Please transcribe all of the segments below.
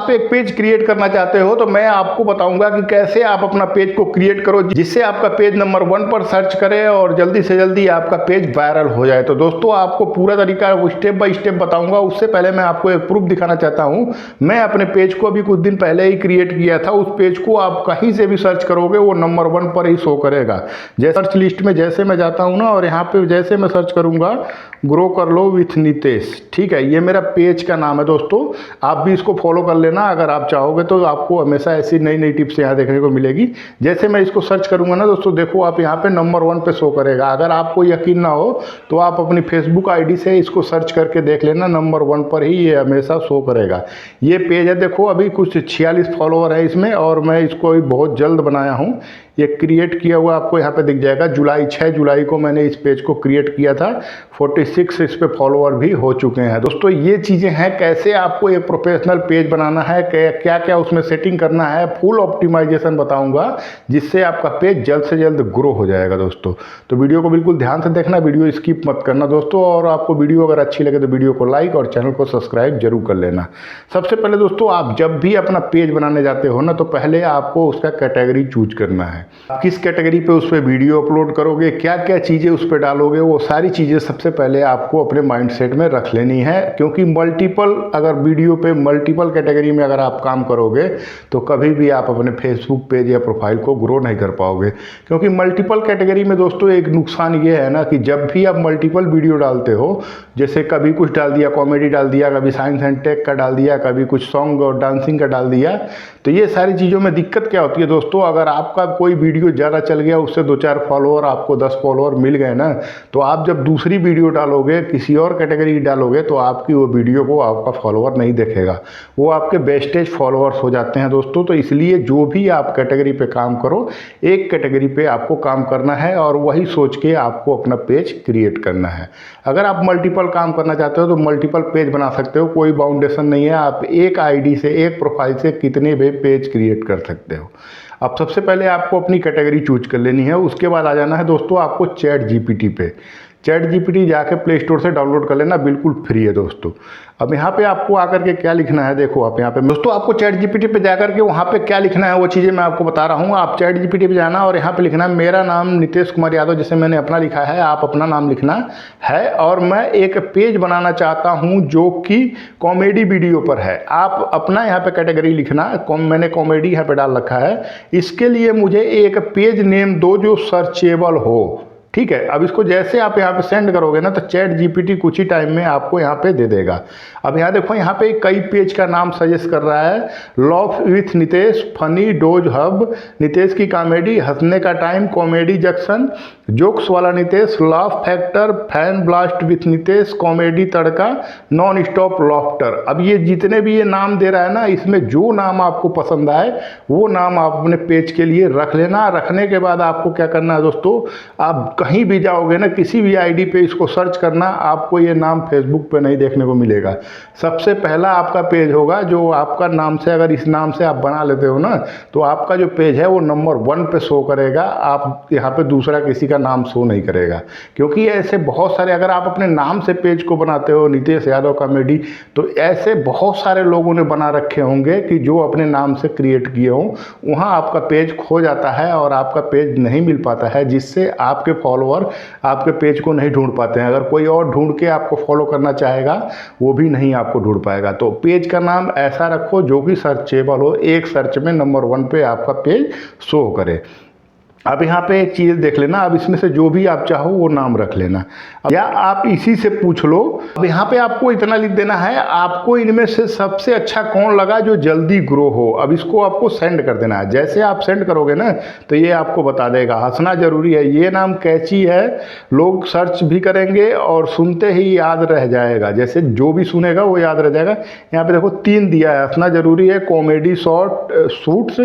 पे एक page create करना चाहते हो तो मैं आपको बताऊंगा कि कैसे आप अपना पेज को क्रिएट करो जिससे आपका पेज नंबर 1 पर सर्च करे और जल्दी से जल्दी आपका पेज वायरल हो जाए। तो दोस्तों आपको पूरा तरीका स्टेप बाय स्टेप बताऊंगा। उससे पहले मैं आपको एक प्रूफ दिखाना चाहता हूं। मैं अपने पेज को अभी कुछ दिन पहले ही क्रिएट किया था। उस पेज को आप कहीं से भी सर्च करोगे वो नंबर 1 पर ही शो करेगा। जैसे सर्च लिस्ट में जैसे मैं जाता हूँ ना और यहाँ पे जैसे मैं सर्च करूँगा ग्रो कर लो विथ नितेश, ठीक है, ये मेरा पेज का नाम है। दोस्तों आप भी इसको फॉलो कर लेना अगर आप चाहोगे तो आपको हमेशा ऐसी नई नई टिप्स यहाँ देखने को मिलेगी। जैसे मैं इसको सर्च करूँगा ना दोस्तों, देखो आप यहाँ पे नंबर 1 पे शो करेगा। अगर आपको यकीन ना हो तो आप अपनी फेसबुक आईडी से इसको सर्च करके देख लेना, नंबर 1 पर ही ये हमेशा शो करेगा। ये पेज है, देखो अभी कुछ 46 फॉलोवर है इसमें और मैं इसको अभी बहुत जल्द बनाया हूँ। ये क्रिएट किया हुआ आपको यहाँ पे दिख जाएगा। 6 जुलाई को मैंने इस पेज को क्रिएट किया था। 46 इस पे फॉलोवर भी हो चुके हैं। दोस्तों ये चीज़ें हैं कैसे आपको एक प्रोफेशनल पेज बनाना है, क्या क्या उसमें सेटिंग करना है, फुल ऑप्टिमाइजेशन बताऊंगा जिससे आपका पेज जल्द से जल्द ग्रो हो जाएगा। दोस्तों तो वीडियो को बिल्कुल ध्यान से देखना, वीडियो स्किप मत करना दोस्तों। और आपको वीडियो अगर अच्छी लगे तो वीडियो को लाइक और चैनल को सब्सक्राइब जरूर कर लेना। सबसे पहले दोस्तों आप जब भी अपना पेज बनाने जाते हो ना तो पहले आपको उसका कैटेगरी चूज करना है। आप किस कैटेगरी पे उस पर वीडियो अपलोड करोगे, क्या क्या चीज़ें उस पर डालोगे, वो सारी चीज़ें सबसे पहले आपको अपने माइंडसेट में रख लेनी है। क्योंकि अगर वीडियो पे मल्टीपल कैटेगरी में अगर आप काम करोगे तो कभी भी आप अपने फेसबुक पेज या प्रोफाइल को ग्रो नहीं कर पाओगे। क्योंकि मल्टीपल कैटेगरी में दोस्तों एक नुकसान ये है ना कि जब भी आप मल्टीपल वीडियो डालते हो, जैसे कभी कुछ डाल दिया, कॉमेडी डाल दिया, कभी साइंस एंड टेक का डाल दिया, कभी कुछ सॉन्ग और डांसिंग का डाल दिया, तो ये सारी चीज़ों में दिक्कत क्या होती है दोस्तों, अगर आपका कोई वीडियो ज़्यादा चल गया, उससे 2-4 फॉलोअर आपको 10 फॉलोअर मिल गए ना, तो आप जब दूसरी वीडियो डालोगे, किसी और कैटेगरी की डालोगे, तो आपकी वो वीडियो को आपका फॉलोअर नहीं देखेगा, वो आपके वेस्टेज फॉलोअर्स हो जाते हैं दोस्तों। तो इसलिए जो भी आप कैटेगरी पे काम करो, एक कैटेगरी पे आपको काम करना है और वही सोच के आपको अपना पेज क्रिएट करना है। अगर आप मल्टीपल काम करना चाहते हो तो मल्टीपल पेज बना सकते हो, कोई बाउंडेशन नहीं है। आप एक आईडी से, एक प्रोफाइल से कितने भी पेज क्रिएट कर सकते हो। अब सबसे पहले आपको अपनी कैटेगरी चूज कर लेनी है। उसके बाद आ जाना है दोस्तों आपको चैट जीपीटी पे। चैट जीपीटी जाके प्ले स्टोर से डाउनलोड कर लेना, बिल्कुल फ्री है दोस्तों। अब यहाँ पे आपको आकर के क्या लिखना है, देखो आप यहाँ पे दोस्तों आपको चैट जीपीटी पे जाकर के वहाँ पे क्या लिखना है वो चीज़ें मैं आपको बता रहा हूँ। आप चैट जीपीटी पे जाना और यहाँ पे लिखना है मेरा नाम नितेश कुमार यादव, जैसे मैंने अपना लिखा है, आप अपना नाम लिखना है। और मैं एक पेज बनाना चाहता हूँ जो कि कॉमेडी वीडियो पर है। आप अपना यहाँ पे कैटेगरी लिखना, मैंने कॉमेडी यहाँ पे डाल रखा है। इसके लिए मुझे एक पेज नेम दो जो सर्चेबल हो, ठीक है। अब इसको जैसे आप यहाँ पे सेंड करोगे ना तो चैट जीपीटी कुछ ही टाइम में आपको यहाँ पे दे देगा। अब यहाँ देखो यहाँ पे कई पेज का नाम सजेस्ट कर रहा है, loaf with Nitesh, funny dose hub, Nitesh की कॉमेडी, हंसने का टाइम, कॉमेडी जंक्शन, जोक्स वाला Nitesh, laugh factor, fan blast with Nitesh, comedy tadka, non stop laughter. अब ये जितने भी ये नाम दे रहा है ना, इसमें जो नाम आपको पसंद आए वो नाम आप अपने पेज के लिए रख लेना। रखने के बाद आपको क्या करना है दोस्तों, आप कहीं भी जाओगे ना, किसी भी आईडी पे इसको सर्च करना, आपको ये नाम फेसबुक पे नहीं देखने को मिलेगा। सबसे पहला आपका पेज होगा जो आपका नाम से, अगर इस नाम से आप बना लेते हो ना, तो आपका जो पेज है वो नंबर 1 पे शो करेगा। आप यहाँ पे दूसरा किसी का नाम शो नहीं करेगा। क्योंकि ऐसे बहुत सारे, अगर आप अपने नाम से पेज को बनाते हो नितेश यादव कॉमेडी, तो ऐसे बहुत सारे लोगों ने बना रखे होंगे कि जो अपने नाम से क्रिएट किए हों, वहाँ आपका पेज खो जाता है और आपका पेज नहीं मिल पाता है, जिससे आपके फॉलोअर आपके पेज को नहीं ढूंढ पाते हैं। अगर कोई और ढूंढ के आपको फॉलो करना चाहेगा वो भी नहीं आपको ढूंढ पाएगा। तो पेज का नाम ऐसा रखो जो कि सर्चेबल हो, एक सर्च में नंबर 1 पे आपका पेज शो करे। अब यहाँ पे एक चीज़ देख लेना, अब इसमें से जो भी आप चाहो वो नाम रख लेना, या आप इसी से पूछ लो। अब यहाँ पे आपको इतना लिख देना है, आपको इनमें से सबसे अच्छा कौन लगा जो जल्दी ग्रो हो। अब इसको आपको सेंड कर देना है। जैसे आप सेंड करोगे ना तो ये आपको बता देगा। हंसना जरूरी है, ये नाम कैची है, लोग सर्च भी करेंगे और सुनते ही याद रह जाएगा। जैसे जो भी सुनेगा वो याद रह जाएगा। यहाँ पे देखो 3 दिया है, हंसना जरूरी है, कॉमेडी शॉर्ट, सूट्स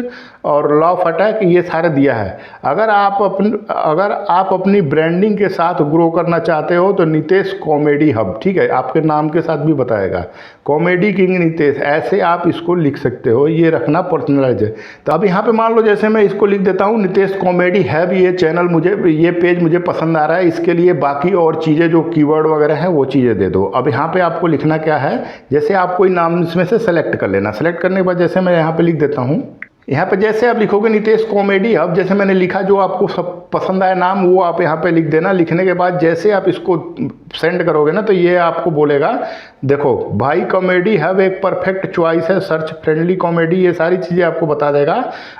और लॉ ऑफ अटैक, ये सारे दिया है। अगर आप अपनी ब्रांडिंग के साथ ग्रो करना चाहते हो तो नितेश कॉमेडी हब, ठीक है, आपके नाम के साथ भी बताएगा कॉमेडी किंग नितेश, ऐसे आप इसको लिख सकते हो, ये रखना पर्सनलाइज है। तो अब यहाँ पे मान लो जैसे मैं इसको लिख देता हूँ नितेश कॉमेडी हब, ये चैनल मुझे, ये पेज मुझे पसंद आ रहा है, इसके लिए बाकी और चीज़ें जो कीवर्ड वगैरह है वो चीज़ें दे दो। अब यहाँ पे आपको लिखना क्या है, जैसे आप कोई नाम इसमें से सेलेक्ट कर लेना। सेलेक्ट करने के बाद जैसे मैं यहाँ पे लिख देता हूँ, यहाँ पे जैसे आप लिखोगे नितेश कॉमेडी हब, जैसे मैंने लिखा, जो आपको सब पसंद आया नाम वो आप यहाँ पे लिख देना। लिखने के बाद जैसे आप इसको सेंड करोगे ना तो ये आपको बोलेगा देखो भाई कॉमेडी हब एक परफेक्ट चॉइस है, सर्च फ्रेंडली कॉमेडी, ये सारी चीज़ें आपको बता देगा।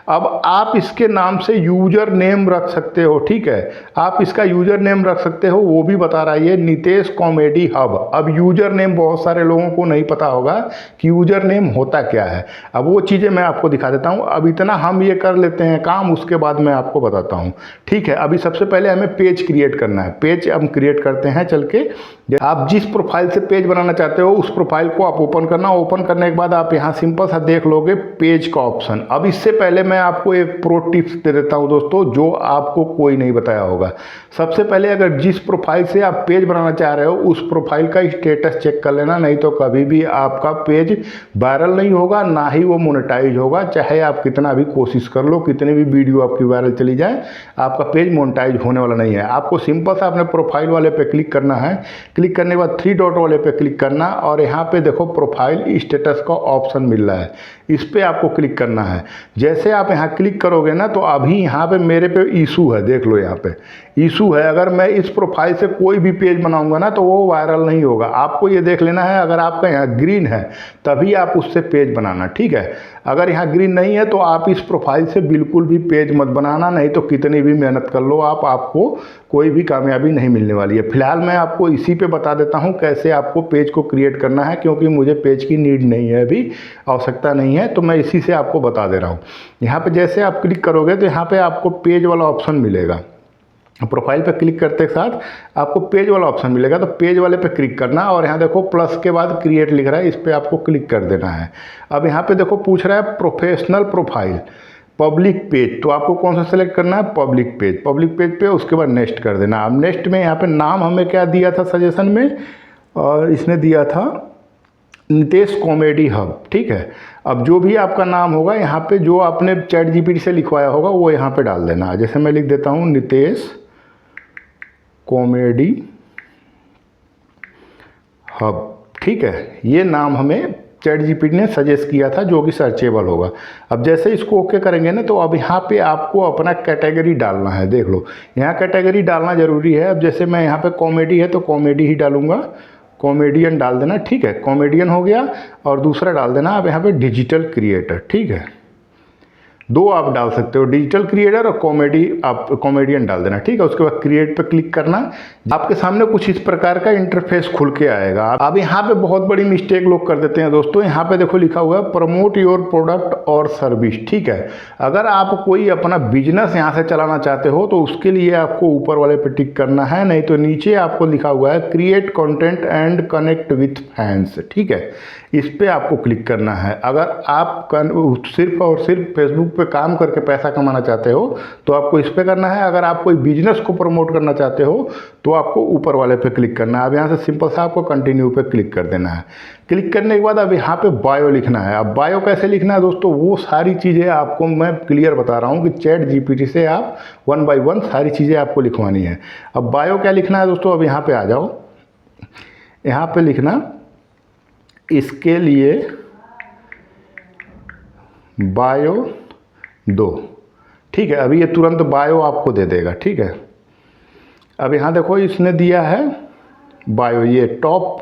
अब आप इसके नाम से यूजर नेम रख सकते हो, ठीक है, आप इसका यूजर नेम रख सकते हो, वो भी बता रहा है ये नितेश कॉमेडी हब। अब यूजर नेम बहुत सारे लोगों को नहीं पता होगा कि यूजर नेम होता क्या है, अब वो चीज़ें मैं आपको दिखा देता हूँ। अब इतना हम ये कर लेते हैं काम, उसके बाद मैं आपको बताता हूँ, ठीक है। अभी सबसे पहले हमें पेज क्रिएट करना है, पेज हम क्रिएट करते हैं चल के। आप जिस प्रोफाइल से पेज बनाना चाहते हो उस प्रोफाइल को आप ओपन करना, ओपन करने के बाद आप यहाँ सिंपल सा देख लोगे पेज का ऑप्शन। अब इससे पहले मैं आपको एक प्रो टिप्स दे देता हूँ दोस्तों, जो आपको कोई नहीं बताया होगा। सबसे पहले अगर जिस प्रोफाइल से आप पेज बनाना चाह रहे हो उस प्रोफाइल का स्टेटस चेक कर लेना, नहीं तो कभी भी आपका पेज वायरल नहीं होगा, ना ही वो मोनेटाइज होगा। चाहे आप कितना भी कोशिश कर लो, कितनी भी वीडियो आपकी वायरल चली जाए, आपका पेज मोनेटाइज होने वाला नहीं है। आपको सिंपल सा अपने प्रोफाइल वाले पे क्लिक करना है, क्लिक करने के बाद 3 डॉट वाले पे क्लिक करना और यहाँ पे देखो प्रोफाइल स्टेटस का ऑप्शन मिल रहा है, इस पे आपको क्लिक करना है। जैसे आप यहाँ क्लिक करोगे ना तो अभी यहाँ पे मेरे पे इशू है, देख लो यहाँ पे इशू है। अगर मैं इस प्रोफाइल से कोई भी पेज बनाऊंगा ना तो वो वायरल नहीं होगा। आपको ये देख लेना है, अगर आपका यहाँ ग्रीन है तभी आप उससे पेज बनाना, ठीक है। अगर यहाँ ग्रीन नहीं है तो आप इस प्रोफाइल से बिल्कुल भी पेज मत बनाना, नहीं तो कितनी भी मेहनत कर लो आपको कोई भी कामयाबी नहीं मिलने वाली है। फिलहाल मैं आपको इसी पे बता देता हूँ कैसे आपको पेज को क्रिएट करना है, क्योंकि मुझे पेज की नीड नहीं है, अभी आवश्यकता नहीं है, तो मैं इसी से आपको बता दे रहा हूँ। यहाँ पे जैसे आप क्लिक करोगे तो यहाँ पे आपको पेज वाला ऑप्शन मिलेगा। प्रोफाइल पे क्लिक करते के साथ आपको पेज वाला ऑप्शन मिलेगा, तो पेज वाले पे क्लिक करना और यहाँ देखो प्लस के बाद क्रिएट लिख रहा है, इस पर आपको क्लिक कर देना है। अब यहाँ पे देखो पूछ रहा है प्रोफेशनल प्रोफाइल पब्लिक पेज, तो आपको कौन सा सेलेक्ट करना है, पब्लिक पेज। पब्लिक पेज पे उसके बाद नेक्स्ट कर देना। अब नेक्स्ट में यहाँ पे नाम हमें क्या दिया था सजेशन में, और इसने दिया था नितेश कॉमेडी हब, ठीक है। अब जो भी आपका नाम होगा यहाँ पे, जो आपने चैट जीपीटी से लिखवाया होगा वो यहाँ पे डाल देना। जैसे मैं लिख देता हूँ नितेश कॉमेडी हब, ठीक है। ये नाम हमें चैट जीपीटी ने सजेस्ट किया था, जो कि सर्चेबल होगा। अब जैसे इसको ओके करेंगे ना तो अब यहाँ पे आपको अपना कैटेगरी डालना है, देख लो यहाँ कैटेगरी डालना ज़रूरी है। अब जैसे मैं यहाँ पे कॉमेडी है तो कॉमेडी ही डालूंगा, कॉमेडियन डाल देना, ठीक है, कॉमेडियन हो गया। और दूसरा डाल देना अब यहाँ पे डिजिटल क्रिएटर, ठीक है। 2 आप डाल सकते हो, डिजिटल क्रिएटर और आप कॉमेडियन डाल देना, ठीक है। उसके बाद क्रिएट पे क्लिक करना, आपके सामने कुछ इस प्रकार का इंटरफेस खुल के आएगा। अब यहाँ पे बहुत बड़ी मिस्टेक लोग कर देते हैं दोस्तों। यहाँ पे देखो लिखा हुआ है प्रमोट योर प्रोडक्ट और सर्विस, ठीक है। अगर आप कोई अपना बिजनेस यहाँ से चलाना चाहते हो तो उसके लिए आपको ऊपर वाले पे टिक करना है, नहीं तो नीचे आपको लिखा हुआ है create content and connect with fans, ठीक है। इस पे आपको क्लिक करना है। अगर आप सिर्फ और सिर्फ फेसबुक पे काम करके पैसा कमाना चाहते हो तो आपको इस पे करना है। अगर आप कोई बिजनेस को प्रमोट करना चाहते हो तो आपको ऊपर वाले पे क्लिक करना है। अब यहाँ से सिंपल सा आपको कंटिन्यू पे क्लिक कर देना है। क्लिक करने के बाद अब यहाँ पे बायो लिखना है। अब बायो कैसे लिखना है दोस्तों, वो सारी चीज़ें आपको मैं क्लियर बता रहा हूँ कि चैट जीपीटी से आप 1 बाय 1 सारी चीज़ें आपको लिखवानी है। अब बायो क्या लिखना है दोस्तों, अब यहाँ पे आ जाओ, यहाँ पे लिखना इसके लिए बायो 2, ठीक है। अभी ये तुरंत बायो आपको दे देगा, ठीक है। अब यहाँ देखो इसने दिया है बायो, ये top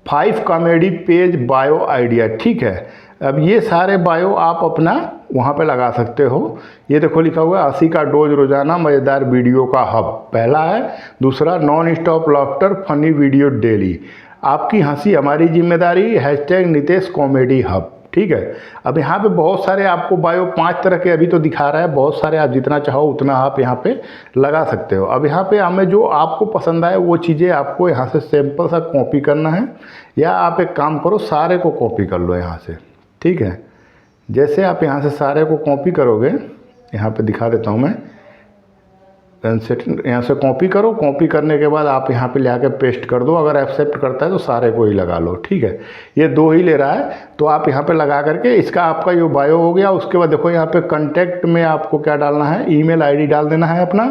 5 comedy page bio idea, ठीक है। अब ये सारे बायो आप अपना वहाँ पे लगा सकते हो। ये देखो लिखा हुआ है 80 का डोज रोजाना मज़ेदार वीडियो का हब, पहला है। दूसरा non stop laughter funny video daily, आपकी हंसी हमारी जिम्मेदारी, हैशटैग नितेश कॉमेडी हब, ठीक है। अब यहाँ पे बहुत सारे आपको बायो 5 तरह के अभी तो दिखा रहा है, बहुत सारे आप जितना चाहो उतना आप यहाँ पे लगा सकते हो। अब यहाँ पे हमें जो आपको पसंद आए वो चीज़ें आपको यहाँ से सैंपल सा कॉपी करना है, या आप एक काम करो सारे को कॉपी कर लो यहाँ से, ठीक है। जैसे आप यहाँ से सारे को कॉपी करोगे, यहाँ पे दिखा देता हूँ मैं, यहाँ से कॉपी करो, कॉपी करने के बाद आप यहाँ पे ले आकर पेस्ट कर दो। अगर एक्सेप्ट करता है तो सारे को ही लगा लो, ठीक है। ये 2 ही ले रहा है तो आप यहाँ पे लगा करके इसका आपका जो बायो हो गया। उसके बाद देखो यहाँ पे कॉन्टैक्ट में आपको क्या डालना है, ईमेल आईडी डाल देना है, अपना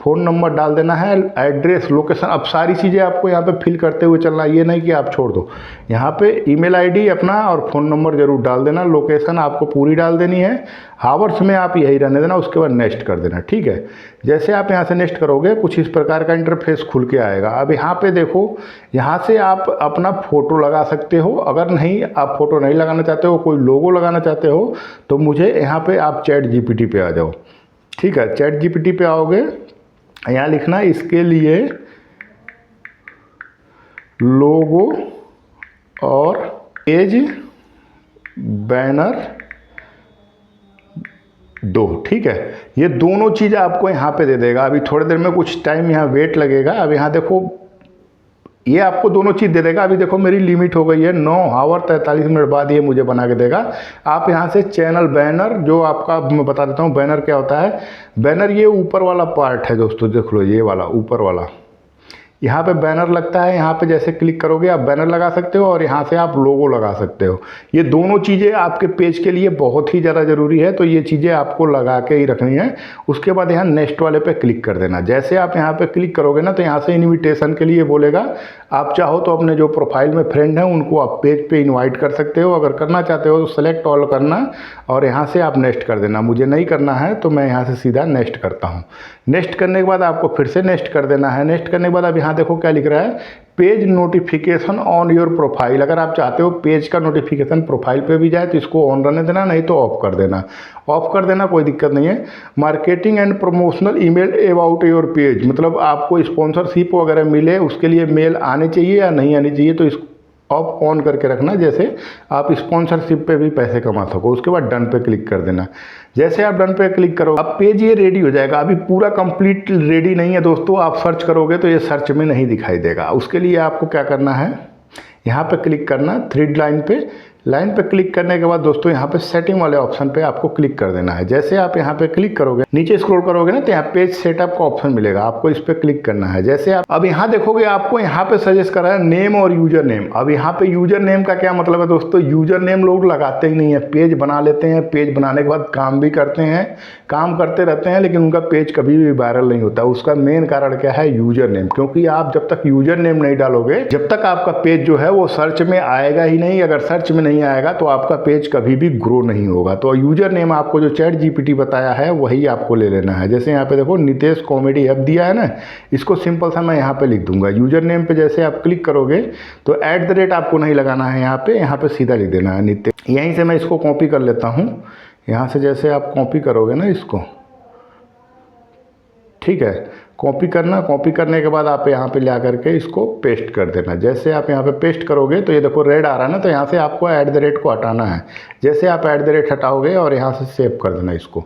फ़ोन नंबर डाल देना है, एड्रेस, लोकेशन। अब सारी चीज़ें आपको यहाँ पे फिल करते हुए चलना, ये नहीं कि आप छोड़ दो। यहाँ पे ईमेल आईडी अपना और फ़ोन नंबर ज़रूर डाल देना, लोकेशन आपको पूरी डाल देनी है, हावर्स में आप यही रहने देना। उसके बाद नेक्स्ट कर देना, ठीक है। जैसे आप यहाँ से नेक्स्ट करोगे कुछ इस प्रकार का इंटरफेस खुल के आएगा। अब यहाँ पे देखो, यहाँ से आप अपना फ़ोटो लगा सकते हो। अगर नहीं, आप फ़ोटो नहीं लगाना चाहते हो, कोई लोगो लगाना चाहते हो, तो मुझे यहाँ पे आप ChatGPT पे आ जाओ, ठीक है। ChatGPT पे आओगे, यहाँ लिखना इसके लिए लोगो और पेज बैनर 2, ठीक है। ये दोनों चीज़ आपको यहाँ पे दे देगा। अभी थोड़ी देर में कुछ टाइम यहाँ वेट लगेगा। अब यहाँ देखो, ये आपको दोनों चीज़ दे देगा। अभी देखो मेरी लिमिट हो गई है 9 आवर 43 मिनट बाद ये मुझे बना के देगा। आप यहाँ से चैनल बैनर, जो आपका मैं बता देता हूँ बैनर क्या होता है। बैनर ये ऊपर वाला पार्ट है दोस्तों, देख लो ये वाला ऊपर वाला, यहाँ पे बैनर लगता है। यहाँ पे जैसे क्लिक करोगे आप बैनर लगा सकते हो और यहाँ से आप लोगो लगा सकते हो। ये दोनों चीज़ें आपके पेज के लिए बहुत ही ज़्यादा ज़रूरी है, तो ये चीज़ें आपको लगा के ही रखनी है। उसके बाद यहाँ नेक्स्ट वाले पे क्लिक कर देना। जैसे आप यहाँ पे क्लिक करोगे ना, तो यहाँ से इन्विटेशन के लिए बोलेगा। आप चाहो तो अपने जो प्रोफाइल में फ्रेंड हैं उनको आप पेज पे इन्वाइट कर सकते हो। अगर करना चाहते हो तो सेलेक्ट ऑल करना और यहाँ से आप नेक्स्ट कर देना। मुझे नहीं करना है तो मैं यहाँ से सीधा नेक्स्ट करता हूँ। नेक्स्ट करने के बाद आपको फिर से नेक्स्ट कर देना है। नेक्स्ट करने के बाद अब यहाँ देखो क्या लिख रहा है, page notification on your profile. अगर आप चाहते हो पेज का नोटिफिकेशन प्रोफाइल पे भी जाए तो इसको ऑन रहने देना, नहीं तो ऑफ कर देना। ऑफ कर देना, कोई दिक्कत नहीं है। Marketing and promotional email about your page, मतलब आपको स्पॉन्सरशिप वगैरह मिले उसके लिए मेल आने चाहिए या नहीं आनी चाहिए, तो इस ऑफ ऑन करके रखना, जैसे आप स्पॉन्सरशिप पे भी पैसे कमा सको। उसके बाद डन पे क्लिक कर देना। जैसे आप डन पे क्लिक करो, अब पेज ये रेडी हो जाएगा। अभी पूरा कंप्लीट रेडी नहीं है दोस्तों। आप सर्च करोगे तो ये सर्च में नहीं दिखाई देगा। उसके लिए आपको क्या करना है, यहाँ पे क्लिक करना, 3 लाइन पे क्लिक करने के बाद दोस्तों यहाँ पे सेटिंग वाले ऑप्शन पे आपको क्लिक कर देना है। जैसे आप यहाँ पे क्लिक करोगे, नीचे स्क्रॉल करोगे ना, तो यहाँ पेज सेटअप का ऑप्शन मिलेगा, आपको इस पे क्लिक करना है। जैसे आप अब यहाँ देखोगे, आपको यहाँ पे सजेस्ट कर रहा है नेम और यूजर नेम। अब यहाँ पे यूजर नेम का क्या मतलब है दोस्तों, यूजर नेम लोग लगाते ही नहीं है। पेज बना लेते हैं, पेज बनाने के बाद काम भी करते हैं, काम करते रहते हैं, लेकिन उनका पेज कभी भी वायरल नहीं होता। उसका मेन कारण क्या है, यूजर नेम। क्योंकि आप जब तक यूजर नेम नहीं डालोगे, जब तक आपका पेज जो है वो सर्च में आएगा ही नहीं। अगर सर्च में नहीं आएगा तो आपका पेज कभी भी ग्रो नहीं होगा। तो यूजर नेम आपको जो ChatGPT बताया है वही आपको ले लेना है। जैसे यहाँ पे देखो नितेश कॉमेडी हब दिया है ना, इसको सिंपल सा मैं यहाँ पे लिख दूंगा। यूजर नेम पे जैसे आप क्लिक करोगे तो @ आपको नहीं लगाना है, यहाँ पे सीधा लिख देना है नितेश। यहीं से मैं इसको कॉपी कर लेता हूँ। यहाँ से जैसे आप कॉपी करोगे ना इसको, ठीक है, कॉपी करना। कॉपी करने के बाद आप यहाँ पे ला करके इसको पेस्ट कर देना। जैसे आप यहाँ पे पेस्ट करोगे तो ये देखो रेड आ रहा है ना, तो यहाँ से आपको @ को हटाना है। जैसे आप @ हटाओगे और यहाँ से सेव कर देना इसको।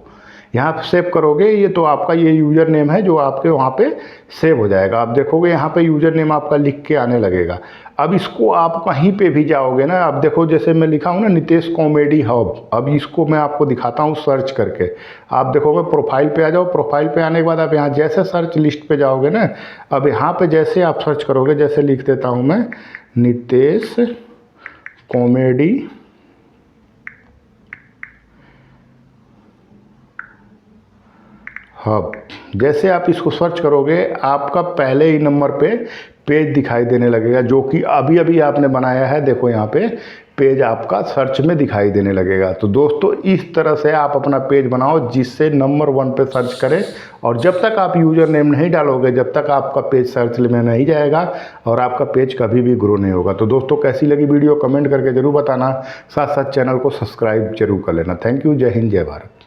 यहाँ पे सेव करोगे, ये तो आपका ये यूज़र नेम है जो आपके वहाँ पे सेव हो जाएगा। आप देखोगे यहाँ पे यूज़र नेम आपका लिख के आने लगेगा। अब इसको आप कहीं पे भी जाओगे ना, अब देखो जैसे मैं लिखा हूँ ना नितेश कॉमेडी हब, अब इसको मैं आपको दिखाता हूँ सर्च करके। आप देखोगे प्रोफाइल पे आ जाओ। प्रोफाइल पे आने के बाद आप यहाँ जैसे सर्च लिस्ट पे जाओगे ना, अब यहाँ पे जैसे आप सर्च करोगे, जैसे लिख देता हूँ मैं नितेश कॉमेडी हब, जैसे आप इसको सर्च करोगे आपका पहले ही नंबर पे पेज दिखाई देने लगेगा, जो कि अभी अभी आपने बनाया है। देखो यहाँ पे पेज आपका सर्च में दिखाई देने लगेगा। तो दोस्तों इस तरह से आप अपना पेज बनाओ जिससे नंबर 1 पे सर्च करे। और जब तक आप यूज़र नेम नहीं डालोगे, जब तक आपका पेज सर्च में नहीं जाएगा और आपका पेज कभी भी ग्रो नहीं होगा। तो दोस्तों कैसी लगी वीडियो कमेंट करके ज़रूर बताना, साथ साथ चैनल को सब्सक्राइब जरूर कर लेना। थैंक यू, जय हिंद, जय भारत।